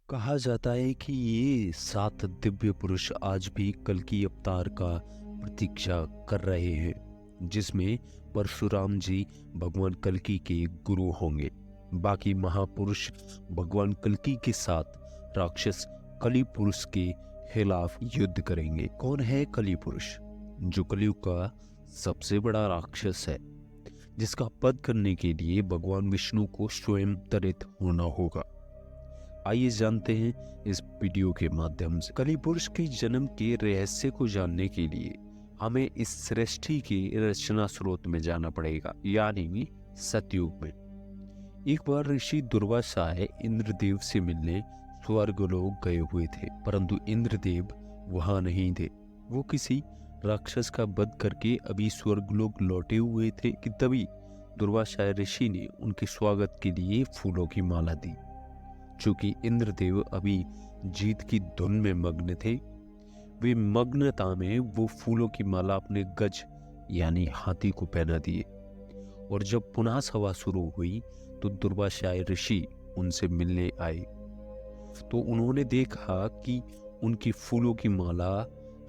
कहा जाता है कि ये 7 दिव्य पुरुष आज भी कल की अवतार का प्रतीक्षा कर रहे हैं, जिसमें परशुराम जी भगवान कल्कि के गुरु होंगे। बाकी महापुरुष भगवान कल्कि के साथ राक्षस कलि पुरुष के खिलाफ युद्ध करेंगे। कौन है कलि पुरुष? जो कलयुग का सबसे बड़ा राक्षस है, जिसका वध करने के लिए भगवान विष्णु को स्वयं अवतरित होना होगा। आइए जानते हैं इस वीडियो के माध्यम से। कलि पुरुष के जन्म के रहस्य को जानने के लिए हमें इस सृष्टि के रचना स्रोत में जाना पड़ेगा, यानी सतयुग में। एक बार ऋषि दुर्वासा इंद्रदेव से मिलने स्वर्गलोक गए हुए थे, परंतु इंद्रदेव वहां नहीं थे। वो किसी राक्षस का वध करके अभी स्वर्गलोक लौटे हुए थे कि तभी दुर्वासा ऋषि ने उनके स्वागत के लिए फूलों की माला दी। चूंकि इंद्रदेव अभी जीत की धुन में मग्न थे, वे मग्नता में वो फूलों की माला अपने गज यानी हाथी को पहना दिए। और जब पुनः सभा शुरू हुई तो दुर्वासा ऋषि उनसे मिलने आए, तो उन्होंने देखा कि उनकी फूलों की माला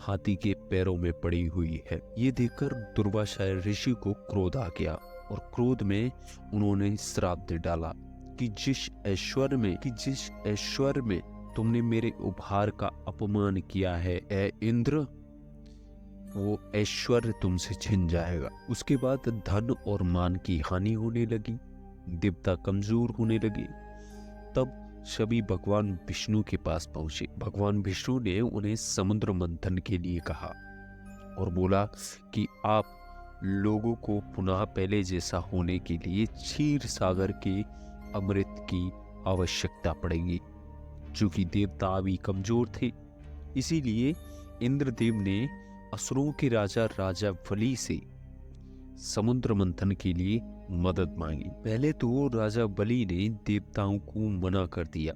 हाथी के पैरों में पड़ी हुई है। ये देखकर दुर्वासा ऋषि को क्रोध आ गया और क्रोध में उन्होंने श्राप दे डाला कि जिस ऐश्वर्य में तुमने मेरे उपहार का अपमान किया है, ए इंद्र, वो ऐश्वर्य तुमसे छिन जाएगा। उसके बाद धन और मान की हानि होने लगी, देवता कमजोर होने लगे। तब सभी भगवान विष्णु के पास पहुंचे। भगवान विष्णु ने उन्हें समुद्र मंथन के लिए कहा और बोला कि आप लोगों को पुनः पहले जैसा होने के लिए क्षीर सागर के अमृत की आवश्यकता पड़ेगी। चूंकि देवता अभी कमजोर थे, इसीलिए इंद्रदेव ने असुरों के राजा बलि से समुद्र मंथन के लिए मदद मांगी। पहले तो राजा बलि ने देवताओं को मना कर दिया,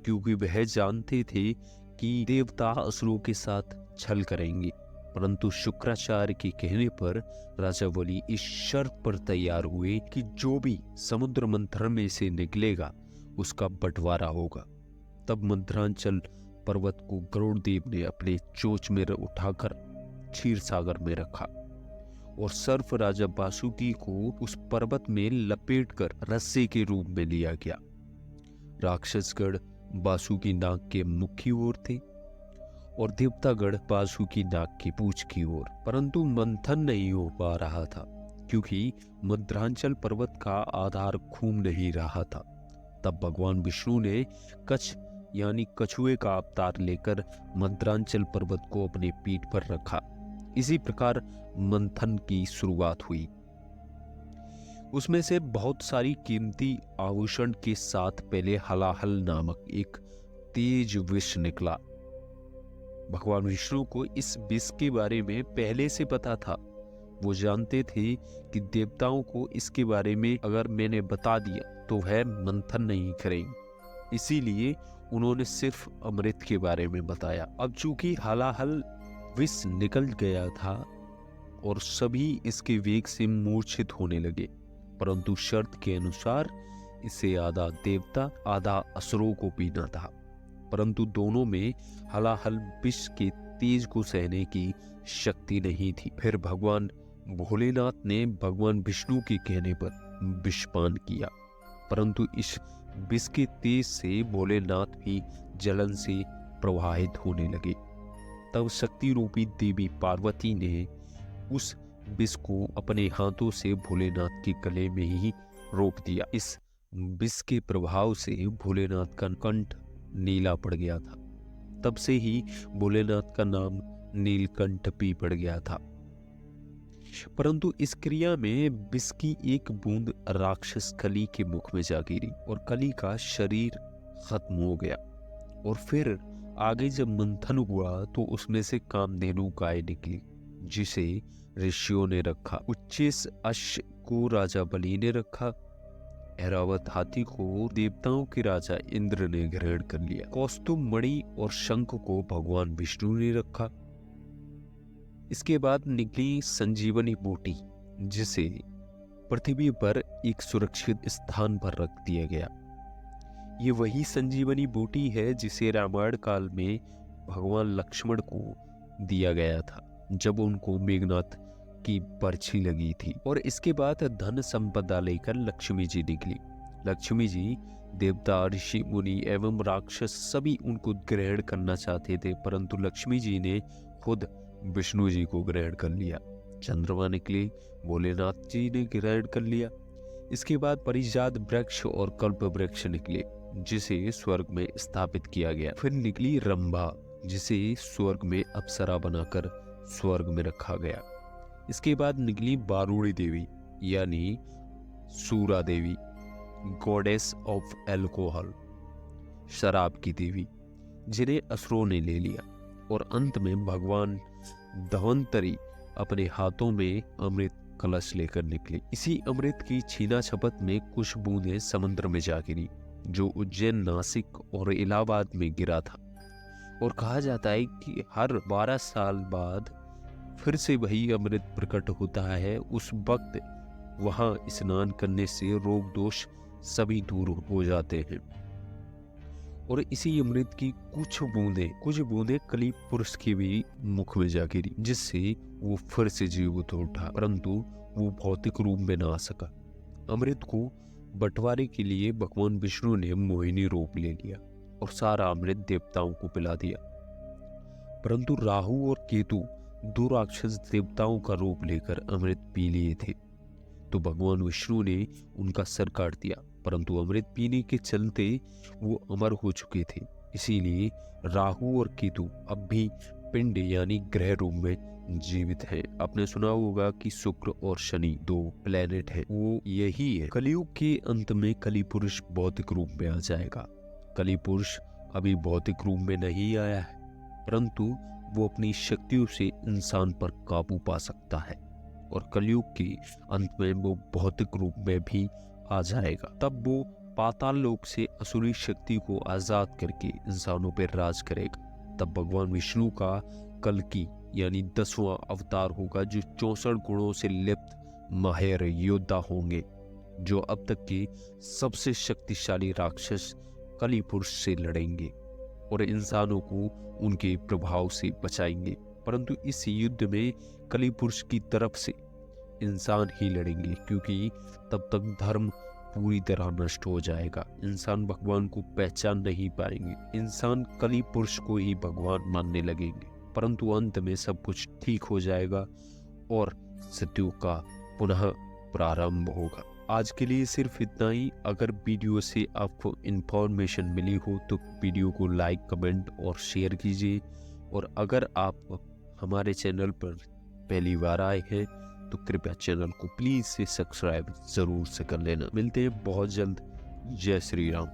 क्योंकि वह जानते थे कि देवता असुरों के साथ छल करेंगे। परंतु शुक्राचार्य के कहने पर राजा बलि इस शर्त पर तैयार हुए कि जो भी समुद्र मंथन में से निकलेगा उसका बंटवारा होगा। तब मंथरांचल पर्वत को गरुड़ देव ने अपने चोंच में उठाकर क्षीर सागर में रखा और सर्प राजा वासुकी को उस पर्वत में लपेटकर रस्से के रूप में लिया गया। राक्षसगढ़ वासुकी नाग के मुख की ओर थे और देवतागढ़ वासुकी नाग की पूंछ की ओर। परंतु मंथन नहीं हो पा रहा था, क्योंकि मध्यांचल पर्वत का आधार घूम नहीं रहा था। तब भगवान विष्णु ने कच्छ यानी कछुए का अवतार लेकर मध्यांचल पर्वत को अपनी पीठ पर रखा। इसी प्रकार मंथन की शुरुआत हुई। उसमें से बहुत सारी कीमती आभूषण के साथ पहले हलाहल नामक एक तेज विष निकला। भगवान विष्णु को इस विष के बारे में पहले से पता था। वो जानते थे कि देवताओं को इसके बारे में अगर मैंने बता दिया तो वह मंथन नहीं करेंगे, इसीलिए उन्होंने सिर्फ अमृत के बारे में बताया। अब चूंकि हलाहल विष निकल गया था और सभी इसके वेग से मूर्छित होने लगे, परंतु शर्त के अनुसार इसे आधा देवता आधा असुरों को पीना था। परंतु दोनों में हलाहल विष के तेज को सहने की शक्ति नहीं थी। फिर भगवान भोलेनाथ ने भगवान विष्णु के कहने पर विषपान किया, परंतु इस विष के तेज से भोलेनाथ भी जलन से प्रवाहित होने लगे। तब शक्ति रूपी देवी पार्वती ने उस विष को अपने हाथों से भोलेनाथ के गले में ही रोक दिया। इस विष के प्रभाव से भोलेनाथ का कंठ नीला पड़ गया था। तब से ही भोलेनाथ का नाम नीलकंठ भी पड़ गया था। परंतु इस क्रिया में विष की एक बूंद राक्षस कलि के मुख में जा गिरी और कलि का शरीर खत्म हो गया। और फिर आगे जब मंथन हुआ तो उसमें से कामधेनु गाय निकली, जिसे ऋषियों ने रखा। उच्चेस अश्व को राजा बलि ने रखा। ऐरावत हाथी को देवताओं के राजा इंद्र ने ग्रहण कर लिया। कौस्तुभ मणि और शंख को भगवान विष्णु ने रखा। इसके बाद निकली संजीवनी बूटी, जिसे पृथ्वी पर एक सुरक्षित स्थान पर रख दिया गया। ये वही संजीवनी बूटी है जिसे रामायण काल में भगवान लक्ष्मण को दिया गया था जब उनको मेघनाथ की बरछी लगी थी। और इसके बाद धन संपदा लेकर लक्ष्मी जी निकली। लक्ष्मी जी देवता, ऋषि, मुनि एवं राक्षस सभी उनको ग्रहण करना चाहते थे, परंतु लक्ष्मी जी ने खुद विष्णु जी को ग्रहण कर लिया। चंद्रमा निकले, भोलेनाथ जी ने ग्रहण कर लिया। इसके बाद परिजात वृक्ष और कल्प वृक्ष निकले जिसे स्वर्ग में स्थापित किया गया। फिर निकली रंभा जिसे स्वर्ग में अप्सरा बनाकर स्वर्ग में रखा गया। इसके बाद निकली बारूणी देवी यानी सूरा देवी, गॉडेस ऑफ एल्कोहल, शराब की देवी, जिन्हें असुरों ने ले लिया। और अंत में भगवान धन्वंतरी अपने हाथों में अमृत कलश लेकर निकले। इसी अमृत की छीना झपट में कुछ बूंदें समुद्र में जा गिरी जो उज्जैन, नासिक और इलाहाबाद में गिरा था। और कहा जाता है कि हर 12 साल बाद फिर से वही अमृत प्रकट होता है। उस वक्त वहां स्नान करने से रोग दोष सभी दूर हो जाते हैं। और इसी अमृत की कुछ बूंदें कली पुरुष के भी मुख में जा गिरी, जिससे वो फिर से जीवित उठा, परंतु वो भौतिक रूप में ना आ सका। अमृत को बंटवारे के लिए भगवान विष्णु ने मोहिनी रूप ले लिया और सारा अमृत देवताओं को पिला दिया। परंतु राहु और केतु दो राक्षस देवताओं का रूप लेकर अमृत पी लिए थे, तो भगवान विष्णु ने उनका सर काट दिया, परंतु अमृत पीने के चलते वो अमर हो चुके थे। इसीलिए राहु और केतु अब भी पिंड यानी ग्रह रूप में जीवित है। आपने सुना होगा कि शुक्र और शनि 2 प्लेनेट है, वो यही है। कलयुग के अंत में कली पुरुष भौतिक रूप में आ जाएगा। कली पुरुष अभी भौतिक रूप में नहीं आया है, परंतु वो अपनी शक्तियों से इंसान पर काबू पा सकता है। और कलयुग के अंत में वो भौतिक रूप में भी आ जाएगा। तब वो पाताल लोक से असुरी शक्ति को आजाद करके इंसानों पर राज करेगा। तब भगवान विष्णु का कल्कि यानी 10वां अवतार होगा, जो 64 गुणों से लिप्त माहिर योद्धा होंगे, जो अब तक के सबसे शक्तिशाली राक्षस कली पुरुष से लड़ेंगे और इंसानों को उनके प्रभाव से बचाएंगे। परंतु इस युद्ध में कली पुरुष की तरफ से इंसान ही लड़ेंगे, क्योंकि तब तक धर्म पूरी तरह नष्ट हो जाएगा। इंसान भगवान को पहचान नहीं पाएंगे, इंसान कली पुरुष को ही भगवान मानने लगेंगे। परंतु अंत में सब कुछ ठीक हो जाएगा और सत्युग का पुनः प्रारंभ होगा। आज के लिए सिर्फ इतना ही। अगर वीडियो से आपको इन्फॉर्मेशन मिली हो तो वीडियो को लाइक, कमेंट और शेयर कीजिए। और अगर आप हमारे चैनल पर पहली बार आए हैं तो कृपया चैनल को प्लीज से सब्सक्राइब जरूर से कर लेना। मिलते हैं बहुत जल्द। जय श्री राम।